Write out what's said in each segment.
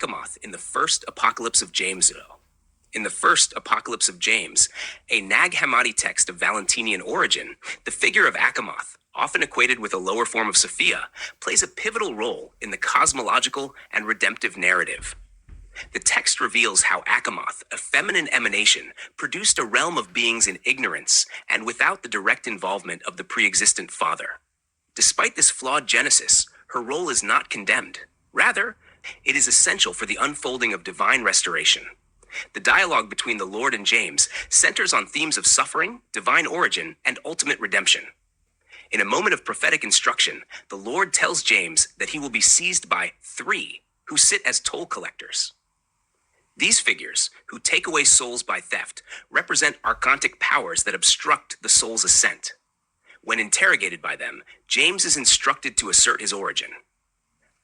Achamoth in the first Apocalypse of James. In the first Apocalypse of James, a Nag Hammadi text of Valentinian origin, the figure of Achamoth, often equated with a lower form of Sophia, plays a pivotal role in the cosmological and redemptive narrative. The text reveals how Achamoth, a feminine emanation, produced a realm of beings in ignorance and without the direct involvement of the pre-existent Father. Despite this flawed genesis, her role is not condemned. Rather, it is essential for the unfolding of divine restoration. The dialogue between the Lord and James centers on themes of suffering, divine origin, and ultimate redemption. In a moment of prophetic instruction, the Lord tells James that he will be seized by three who sit as toll collectors. These figures, who take away souls by theft, represent archontic powers that obstruct the soul's ascent. When interrogated by them, James is instructed to assert his origin.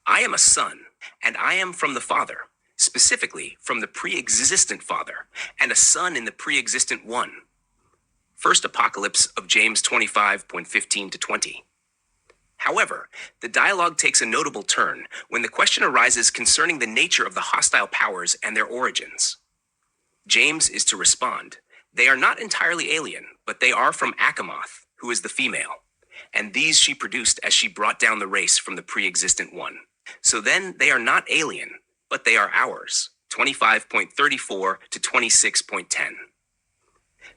I am a son, and I am from the Father, specifically from the Pre-existent Father, and a son in the Pre-existent One. First Apocalypse of James 25:15-20. However, the dialogue takes a notable turn when the question arises concerning the nature of the hostile powers and their origins. James is to respond, they are not entirely alien, but they are from Achamoth, who is the female, and these she produced as she brought down the race from the Pre-existent One. So then they are not alien, but they are ours. 25.34-26.10.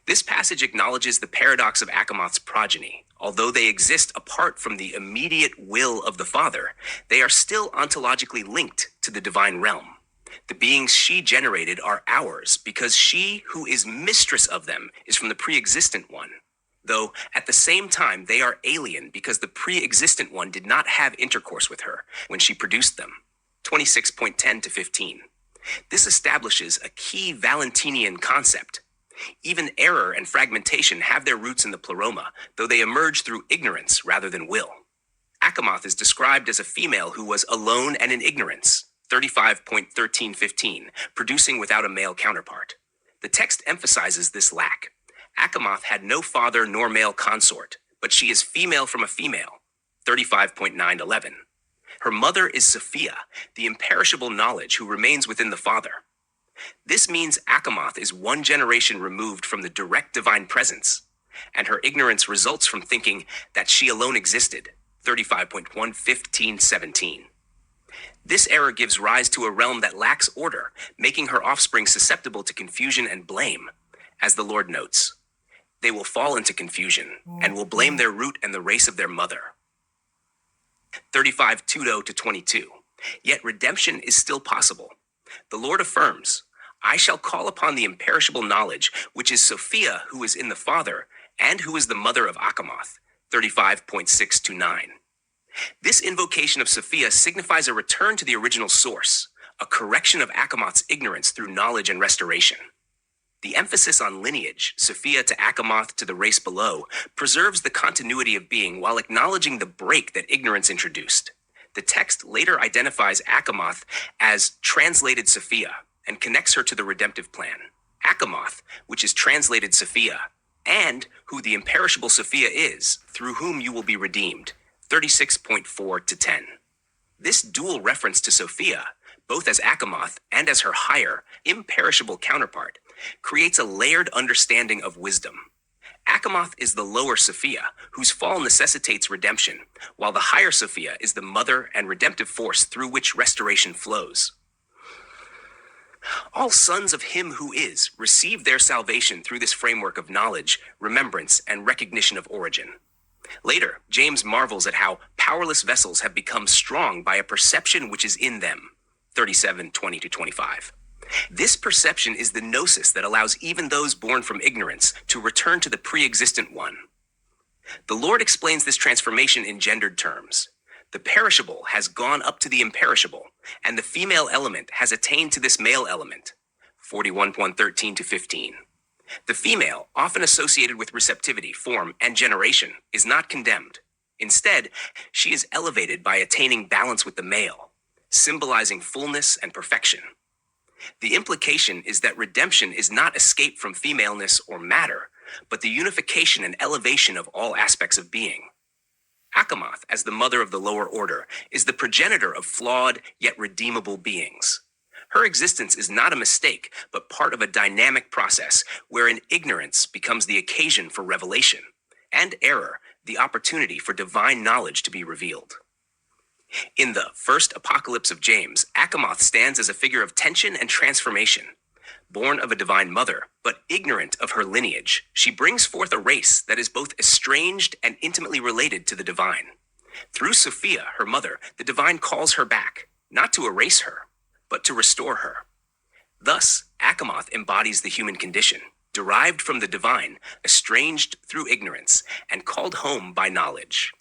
This passage acknowledges the paradox of Achamoth's progeny. Although they exist apart from the immediate will of the Father, they are still ontologically linked to the divine realm. The beings she generated are ours because she who is mistress of them is from the Pre-existent One. Though at the same time they are alien because the Pre-existent One did not have intercourse with her when she produced them. 26.10-15. This establishes a key Valentinian concept. Even error and fragmentation have their roots in the pleroma, though they emerge through ignorance rather than will. Achamoth is described as a female who was alone and in ignorance, 35.13-15, producing without a male counterpart. The text emphasizes this lack. Achamoth had no father nor male consort, but she is female from a female, 35.9-11. Her mother is Sophia, the imperishable knowledge who remains within the Father. This means Achamoth is one generation removed from the direct divine presence, and her ignorance results from thinking that she alone existed, 35.115-17. This error gives rise to a realm that lacks order, making her offspring susceptible to confusion and blame. As the Lord notes, they will fall into confusion and will blame their root and the race of their mother. 35:20-22. Yet redemption is still possible. The Lord affirms, I shall call upon the imperishable knowledge, which is Sophia, who is in the Father, and who is the mother of Achamoth, 35.6-9. This invocation of Sophia signifies a return to the original source, a correction of Achamoth's ignorance through knowledge and restoration. The emphasis on lineage, Sophia to Achamoth to the race below, preserves the continuity of being while acknowledging the break that ignorance introduced. The text later identifies Achamoth as translated Sophia and connects her to the redemptive plan. Achamoth, which is translated Sophia, and who the imperishable Sophia is, through whom you will be redeemed, 36.4-10. This dual reference to Sophia, both as Achamoth and as her higher, imperishable counterpart, creates a layered understanding of wisdom. Achamoth is the lower Sophia, whose fall necessitates redemption, while the higher Sophia is the mother and redemptive force through which restoration flows. All sons of him who is receive their salvation through this framework of knowledge, remembrance, and recognition of origin. Later, James marvels at how powerless vessels have become strong by a perception which is in them, 37:20-25. This perception is the gnosis that allows even those born from ignorance to return to the pre-existent one. The Lord explains this transformation in gendered terms. The perishable has gone up to the imperishable, and the female element has attained to this male element, 41.13-15. The female, often associated with receptivity, form, and generation, is not condemned. Instead, she is elevated by attaining balance with the male, symbolizing fullness and perfection. The implication is that redemption is not escape from femaleness or matter, but the unification and elevation of all aspects of being. Achamoth, as the mother of the lower order, is the progenitor of flawed yet redeemable beings. Her existence is not a mistake, but part of a dynamic process wherein ignorance becomes the occasion for revelation, and error the opportunity for divine knowledge to be revealed. In the first apocalypse of James, Achamoth stands as a figure of tension and transformation. Born of a divine mother, but ignorant of her lineage, she brings forth a race that is both estranged and intimately related to the divine. Through Sophia, her mother, the divine calls her back, not to erase her, but to restore her. Thus, Achamoth embodies the human condition, derived from the divine, estranged through ignorance, and called home by knowledge.